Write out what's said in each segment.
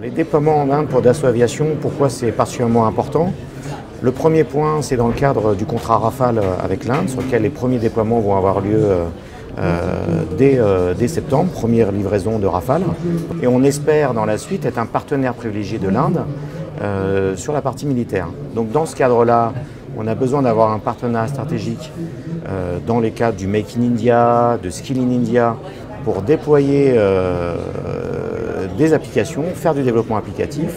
Les déploiements en Inde pour Dassault Aviation, pourquoi c'est particulièrement important? Le premier point, c'est dans le cadre du contrat Rafale avec l'Inde, sur lequel les premiers déploiements vont avoir lieu dès septembre, première livraison de Rafale. Et on espère dans la suite être un partenaire privilégié de l'Inde sur la partie militaire. Donc dans ce cadre-là, on a besoin d'avoir un partenariat stratégique dans les cadres du Make in India, de Skill in India, pour déployer des applications, faire du développement applicatif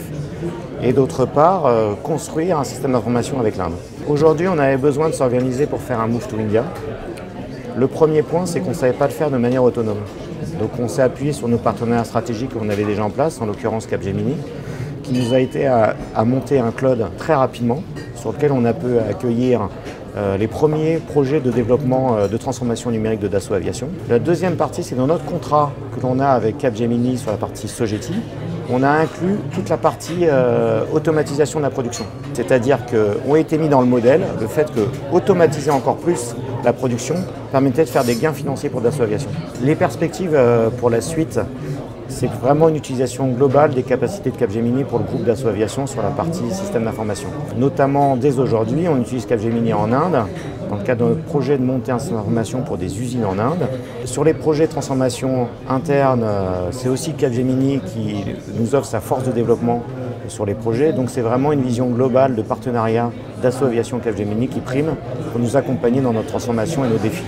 et d'autre part construire un système d'information avec l'Inde. Aujourd'hui, on avait besoin de s'organiser pour faire un Move to India. Le premier point, c'est qu'on ne savait pas le faire de manière autonome. Donc on s'est appuyé sur nos partenaires stratégiques qu'on avait déjà en place, en l'occurrence Capgemini, qui nous a aidé à monter un cloud très rapidement, sur lequel on a pu accueillir les premiers projets de développement de transformation numérique de Dassault Aviation. La deuxième partie, c'est dans notre contrat que l'on a avec Capgemini sur la partie Sogeti. On a inclus toute la partie automatisation de la production. C'est-à-dire qu'ont été mis dans le modèle le fait que automatiser encore plus la production permettait de faire des gains financiers pour Dassault Aviation. Les perspectives pour la suite, c'est vraiment une utilisation globale des capacités de Capgemini pour le groupe Dassault Aviation sur la partie système d'information. Notamment, dès aujourd'hui, on utilise Capgemini en Inde, dans le cadre de notre projet de monter un système d'information pour des usines en Inde. Sur les projets de transformation interne, c'est aussi Capgemini qui nous offre sa force de développement sur les projets. Donc c'est vraiment une vision globale de partenariat Dassault Aviation Capgemini qui prime pour nous accompagner dans notre transformation et nos défis.